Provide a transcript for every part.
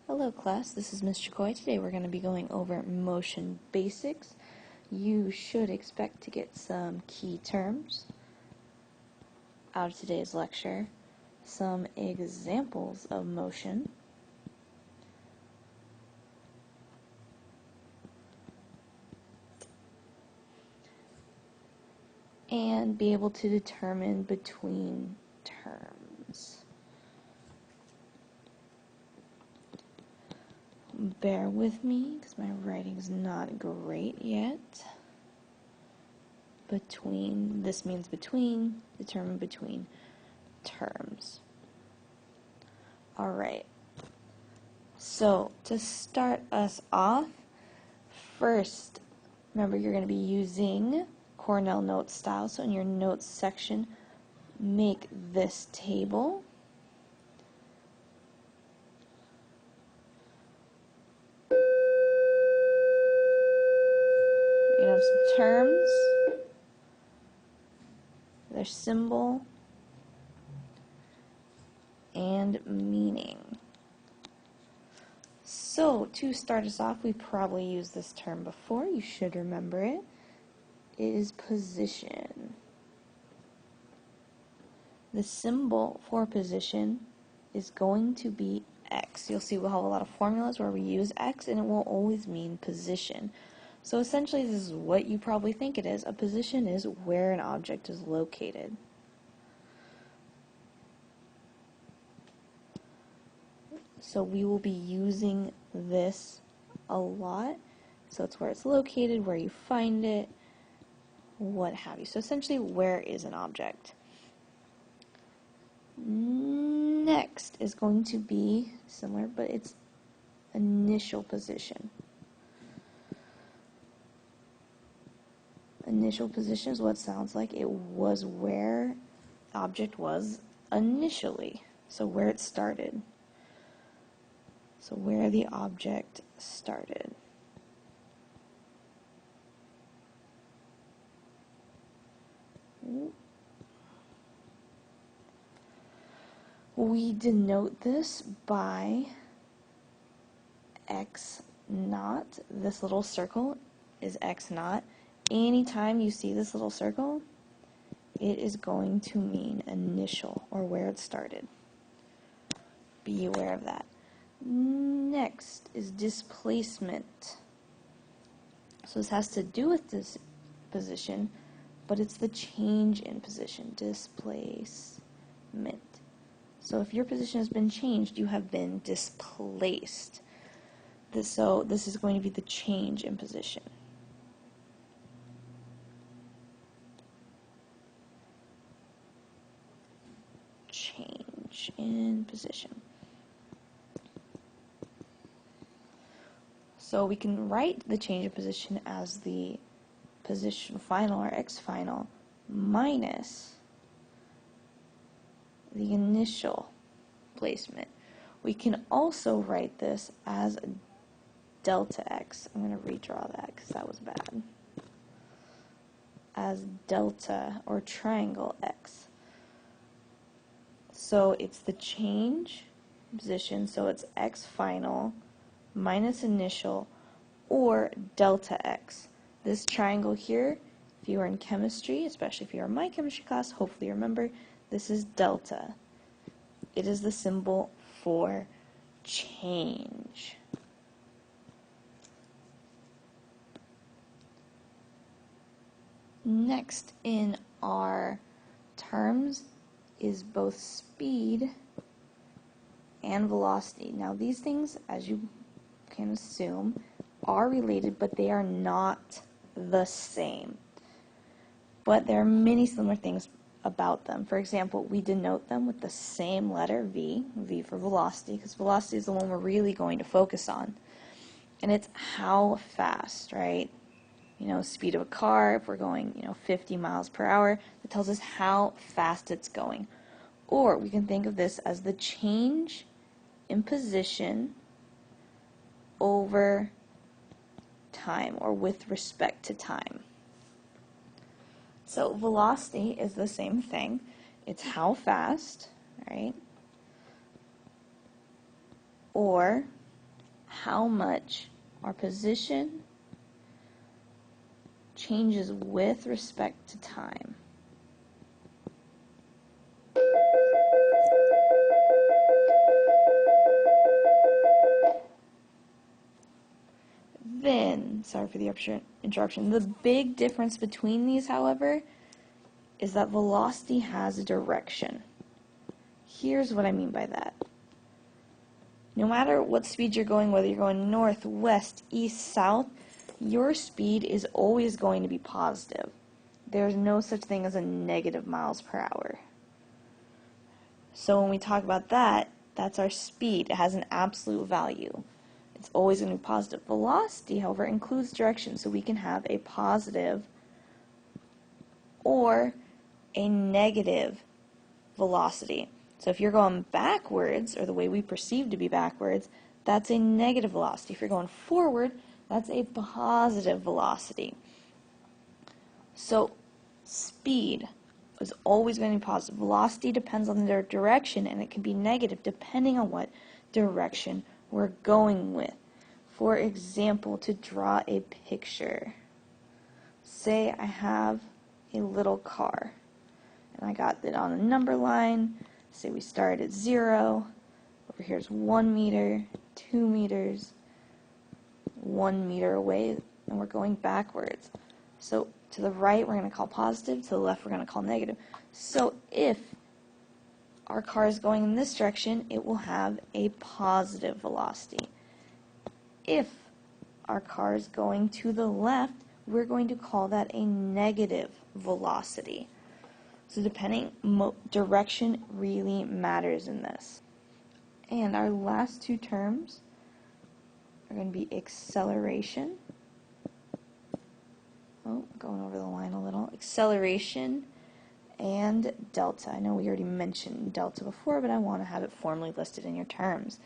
Hello class, this is Ms. Chakoi. Today we're going to be going over motion basics. You should expect to get some key terms out of today's lecture, some examples of motion, and be able to determine between terms. Bear with me because my writing's not great yet. Between, this means between, determine between terms. Alright, so to start us off, first, remember you're going to be using Cornell Notes style, so in your notes section, make this table. You have some terms, their symbol, and meaning. So, to start us off, we probably used this term before. You should remember it. It is position. The symbol for position is going to be X. You'll see we'll have a lot of formulas where we use X, and it will always mean position. So essentially, this is what you probably think it is. A position is where an object is located. So we will be using this a lot. So it's where it's located, where you find it, what have you. So essentially, where is an object? Next is going to be similar, but it's initial position. Initial position is what it sounds like. It was where the object was initially. So where it started. So where the object started. We denote this by X naught. This little circle is X naught. Anytime you see this little circle, it is going to mean initial, or where it started. Be aware of that. Next is displacement. So this has to do with this position, but it's the change in position. Displacement. So if your position has been changed, you have been displaced. So this is going to be the change in position. Change in position. So we can write the change in position as the position final, or X final, minus the initial placement. We can also write this as delta X. I'm going to redraw that because that was bad. As delta, or triangle X. So it's the change position, so it's X final minus initial, or delta X. This triangle here, if you are in chemistry, especially if you are in my chemistry class, hopefully you remember, this is delta. It is the symbol for change. Next in our terms is both speed and velocity. Now these things, as you can assume, are related, but they are not the same. But there are many similar things about them. For example, we denote them with the same letter V, V for velocity, because velocity is the one we're really going to focus on. And it's how fast, right? You know, speed of a car, if we're going, 50 miles per hour, that tells us how fast it's going. Or we can think of this as the change in position over time, or with respect to time. So velocity is the same thing. It's how fast, right? Or how much our position changes with respect to time. Then, sorry for the interruption, the big difference between these, however, is that velocity has a direction. Here's what I mean by that. No matter what speed you're going, whether you're going north, west, east, south, your speed is always going to be positive. There's no such thing as a negative miles per hour. So when we talk about that, that's our speed. It has an absolute value. It's always going to be positive. Velocity, however, includes direction, so we can have a positive or a negative velocity. So if you're going backwards, or the way we perceive to be backwards, that's a negative velocity. If you're going forward, that's a positive velocity. So speed is always going to be positive. Velocity depends on the direction, and it can be negative depending on what direction we're going with. For example, to draw a picture, say I have a little car, and I got it on a number line. Say we start at 0, over here's 1 meter, 2 meters, 1 meter away, and we're going backwards. So to the right, we're going to call positive. To the left, we're going to call negative. So if our car is going in this direction, it will have a positive velocity. If our car is going to the left, we're going to call that a negative velocity. So direction really matters in this. And our last two terms are going to be acceleration. Oh, going over the line a little. Acceleration and delta. I know we already mentioned delta before, but I want to have it formally listed in your terms.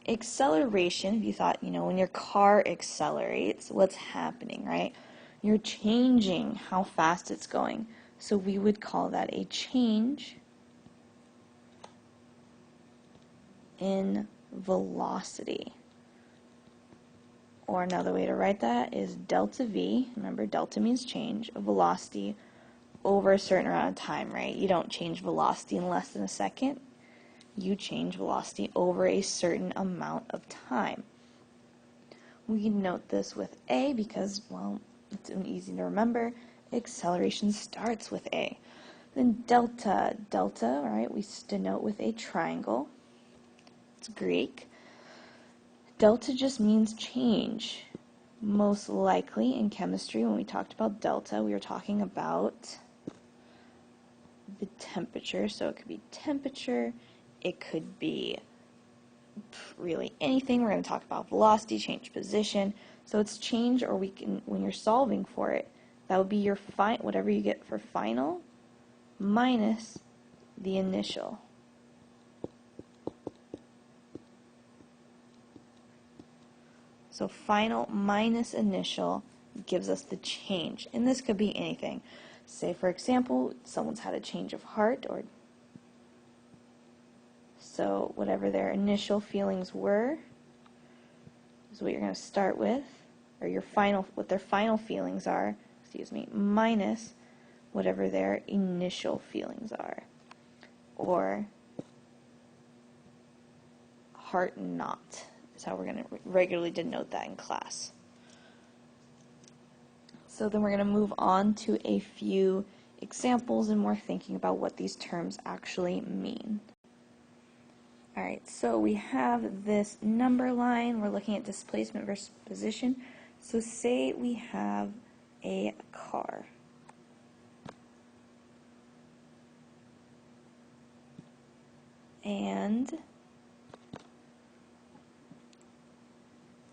Acceleration, if you thought, when your car accelerates, what's happening, right? You're changing how fast it's going. So we would call that a change in velocity. Or another way to write that is delta V, remember delta means change, of velocity over a certain amount of time, right? You don't change velocity in less than a second. You change velocity over a certain amount of time. We can note this with A because, well, it's easy to remember. Acceleration starts with A. Then delta, right, we denote with a triangle. It's Greek. Delta just means change. Most likely in chemistry, when we talked about delta, we were talking about the temperature. So it could be temperature, it could be really anything. We're going to talk about velocity, change position. So it's change, or when you're solving for it, that would be your whatever you get for final minus the initial. So final minus initial gives us the change. And this could be anything. Say, for example, someone's had a change of heart, so whatever their initial feelings were is what you're going to start with, or what their final feelings are, minus whatever their initial feelings are. Or heart not is how we're going to regularly denote that in class. So then we're going to move on to a few examples and more thinking about what these terms actually mean. Alright, so we have this number line. We're looking at displacement versus position. So say we have a car. And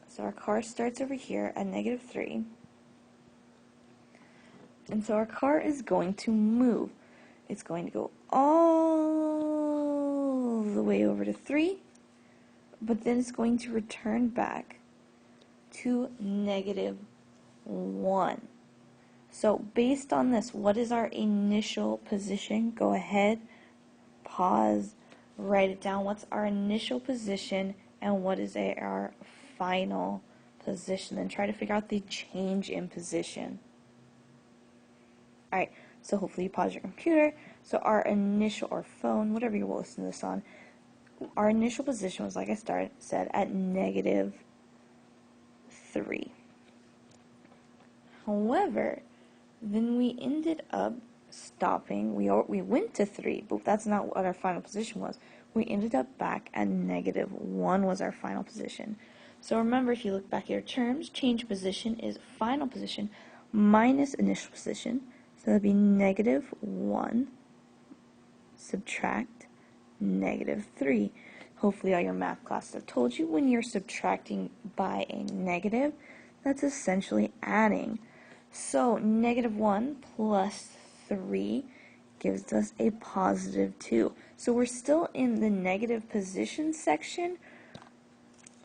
so our car starts over here at -3. And so our car is going to move. It's going to go all the way over to 3, but then it's going to return back to -1. So based on this, what is our initial position? Go ahead, pause, write it down. What's our initial position and what is our final position. Then try to figure out the change in position. Alright, so hopefully you pause your computer. So our initial, or phone, whatever you will listen to this on, our initial position was, like I said, at -3. However, then we ended up stopping. We went to 3, but that's not what our final position was. We ended up back at -1 was our final position. So remember, if you look back at your terms, change position is final position minus initial position. So that would be -1 subtract -3. Hopefully all your math classes have told you when you're subtracting by a negative, that's essentially adding. So -1 plus 3 gives us a +2. So we're still in the negative position section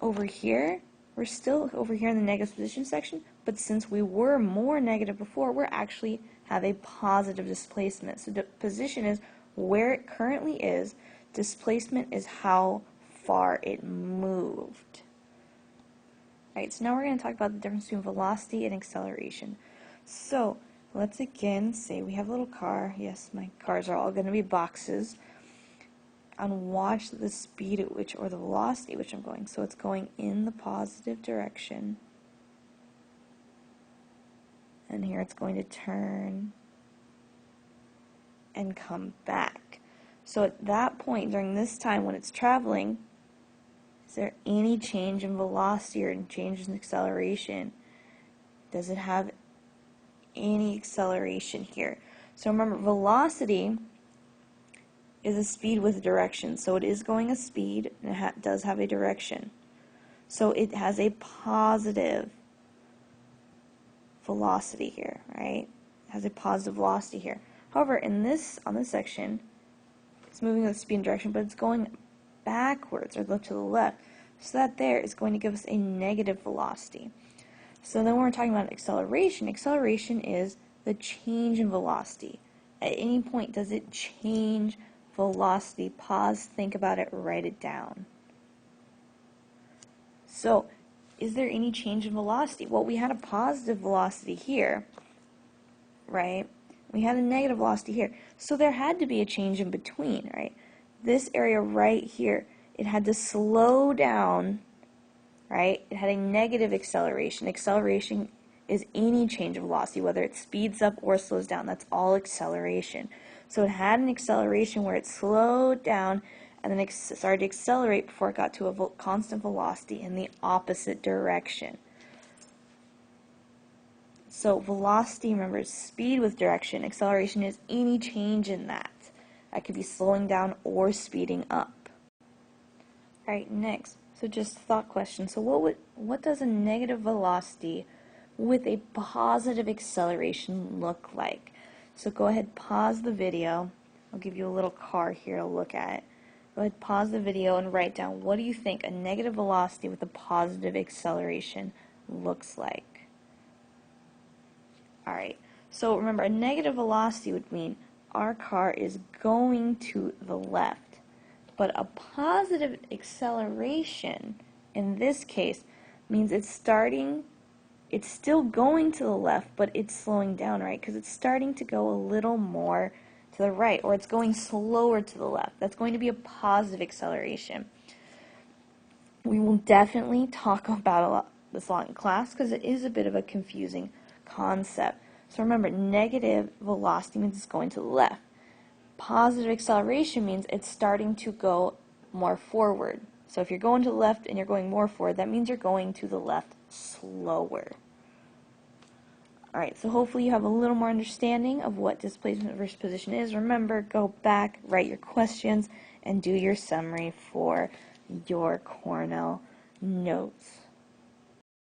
over here. We're still over here in the negative position section, but since we were more negative before, we're actually have a positive displacement. So the position is where it currently is. Displacement is how far it moved. Alright, so now we're going to talk about the difference between velocity and acceleration. So let's again say we have a little car. Yes, my cars are all going to be boxes. And watch the speed at which, or the velocity at which I'm going. So it's going in the positive direction. And here it's going to turn and come back. So at that point, during this time when it's traveling, is there any change in velocity or change in acceleration? Does it have any acceleration here? So remember, velocity is a speed with direction. So it is going a speed, and it does have a direction. So it has a positive velocity here, right? It has a positive velocity here. However, on this section, it's moving with speed and direction, but it's going backwards or to the left. So that there is going to give us a negative velocity. So then when we're talking about acceleration, acceleration is the change in velocity. At any point, does it change velocity? Pause, think about it, write it down. So, is there any change in velocity? Well, we had a positive velocity here, right? We had a negative velocity here. So there had to be a change in between, right? This area right here, it had to slow down, right? It had a negative acceleration. Acceleration is any change of velocity, whether it speeds up or slows down. That's all acceleration. So it had an acceleration where it slowed down and then it started to accelerate before it got to a constant velocity in the opposite direction. So velocity, remember, is speed with direction. Acceleration is any change in that. That could be slowing down or speeding up. Alright, next. So just thought question. So what does a negative velocity with a positive acceleration look like? So go ahead, pause the video. I'll give you a little car here to look at. Go ahead, pause the video and write down, what do you think a negative velocity with a positive acceleration looks like? Alright, so remember, a negative velocity would mean our car is going to the left. But a positive acceleration, in this case, means it's still going to the left, but it's slowing down, right? Because it's starting to go a little more to the right, or it's going slower to the left. That's going to be a positive acceleration. We will definitely talk about this a lot in class because it is a bit of a confusing concept. So remember, negative velocity means it's going to the left. Positive acceleration means it's starting to go more forward. So if you're going to the left and you're going more forward, that means you're going to the left slower. Alright, so hopefully you have a little more understanding of what displacement versus position is. Remember, go back, write your questions, and do your summary for your Cornell notes.